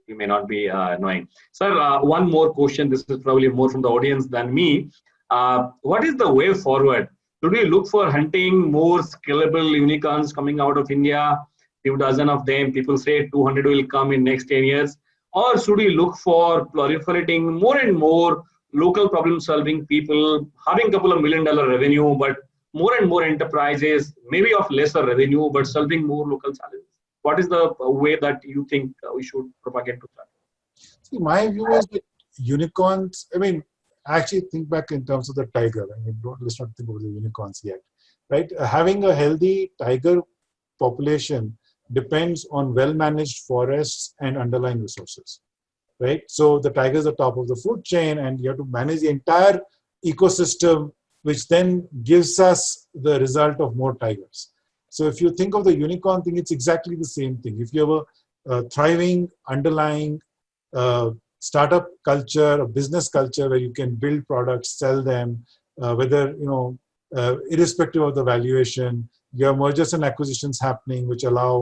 we may not be knowing. Sir, one more question. This is probably more from the audience than me. What is the way forward? Should we look for hunting more scalable unicorns coming out of India? Few dozen of them. People say 200 will come in next 10 years. Or should we look for proliferating more and more local problem-solving people, having a couple of $1 million revenue, but more and more enterprises, maybe of lesser revenue, but solving more local challenges? What is the way that you think we should propagate to that? See, my view is that unicorns, I mean, actually think back in terms of the tiger. I mean, let's not think about the unicorns yet, right? Having a healthy tiger population depends on well-managed forests and underlying resources, right? So the tiger is the top of the food chain, and you have to manage the entire ecosystem, which then gives us the result of more tigers. So if you think of the unicorn thing, it's exactly the same thing. If you have a thriving underlying startup culture, a business culture where you can build products, sell them, whether, irrespective of the valuation, you have mergers and acquisitions happening, which allow,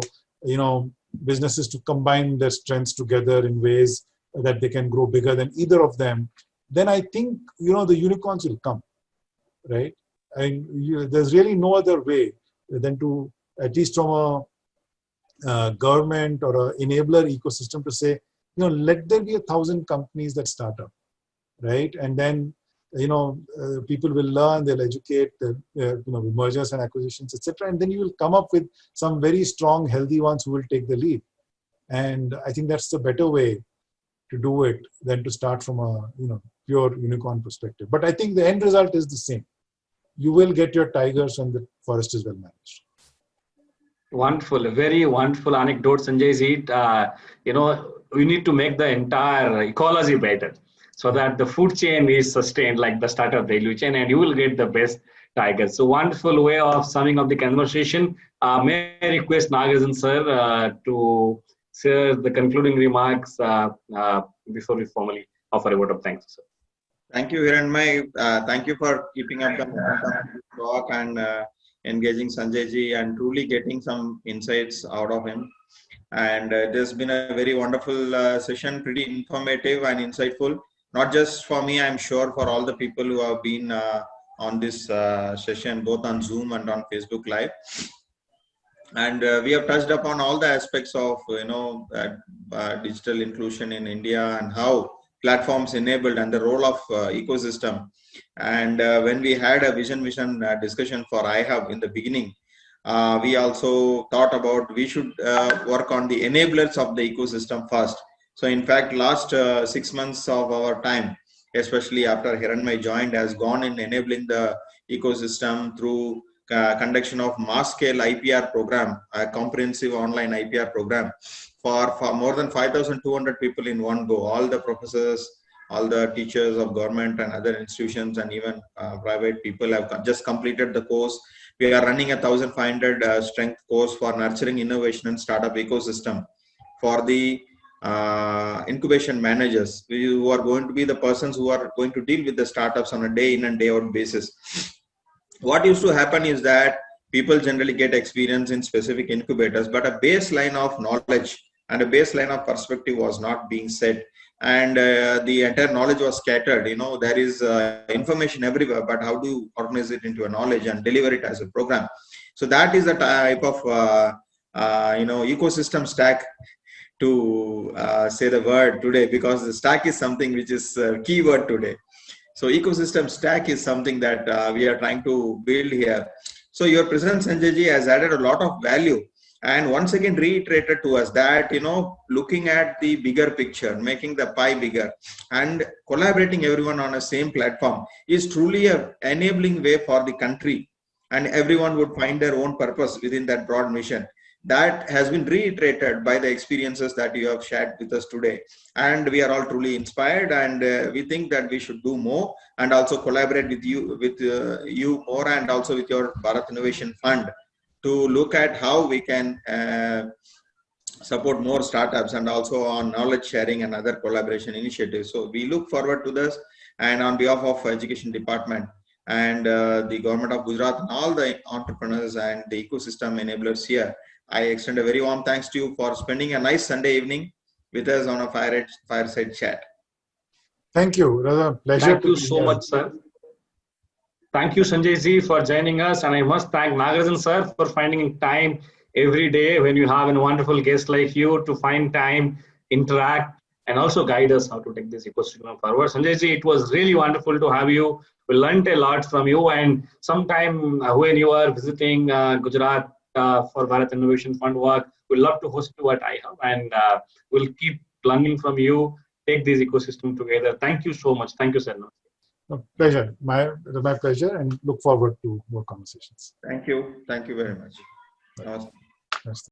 businesses to combine their strengths together in ways that they can grow bigger than either of them, then I think, the unicorns will come, right? And there's really no other way than to, at least from a government or an enabler ecosystem, to say, let there be 1,000 companies that start up, right? And then, people will learn, they'll educate, mergers and acquisitions, etc. And then you will come up with some very strong, healthy ones who will take the lead. And I think that's the better way to do it than to start from a, pure unicorn perspective. But I think the end result is the same. You will get your tigers when the forest is well managed. Wonderful, a very wonderful anecdote, Sanjay ji. We need to make the entire ecology better so that the food chain is sustained like the startup value chain, and you will get the best tigers. So wonderful way of summing up the conversation. May I request Nagarajan sir to share the concluding remarks before we formally offer a vote of thanks, sir. Thank you, Hiranmay. Thank you for keeping up the talk and engaging Sanjay ji and truly getting some insights out of him. And it has been a very wonderful session, pretty informative and insightful. Not just for me, I'm sure for all the people who have been on this session, both on Zoom and on Facebook Live. And we have touched upon all the aspects of digital inclusion in India and how platforms enabled and the role of ecosystem. And when we had a vision discussion for iHub in the beginning, we also thought about we should work on the enablers of the ecosystem first. So in fact, last 6 months of our time, especially after Hiranmay joined, has gone in enabling the ecosystem through conduction of mass scale IPR program, a comprehensive online IPR program for more than 5,200 people in one go. All the professors, all the teachers of government and other institutions, and even private people have just completed the course. We are running a 1,500 strength course for nurturing innovation and startup ecosystem for the incubation managers, who are going to be the persons who are going to deal with the startups on a day in and day out basis. What used to happen is that people generally get experience in specific incubators, but a baseline of knowledge and a baseline of perspective was not being set. And the entire knowledge was scattered. There is information everywhere, but how do you organize it into a knowledge and deliver it as a program? So that is the type of ecosystem stack, to say the word today, because the stack is something which is a key word today. So ecosystem stack is something that we are trying to build here. So your presence, Sanjay ji, has added a lot of value. And once again reiterated to us that, looking at the bigger picture, making the pie bigger and collaborating everyone on a same platform is truly an enabling way for the country, and everyone would find their own purpose within that broad mission. That has been reiterated by the experiences that you have shared with us today. And we are all truly inspired, and we think that we should do more and also collaborate with you more, and also with your Bharat Innovation Fund, to look at how we can support more startups and also on knowledge sharing and other collaboration initiatives. So we look forward to this. and on behalf of Education Department and the Government of Gujarat and all the entrepreneurs and the ecosystem enablers here, I extend a very warm thanks to you for spending a nice Sunday evening with us on a Fireside Chat. Thank you. It was a pleasure. Thank you so much, sir. Thank you, Sanjay ji, for joining us. And I must thank Nagarajan, sir, for finding time every day when you have a wonderful guest like you to find time, interact, and also guide us how to take this ecosystem forward. Sanjay ji, it was really wonderful to have you. We learned a lot from you. And sometime when you are visiting Gujarat for Bharat Innovation Fund work, we'd love to host you at iHub, and we'll keep learning from you, take this ecosystem together. Thank you so much. Thank you, sir. Pleasure. My pleasure, and look forward to more conversations. Thank you. Thank you very much. Namaste.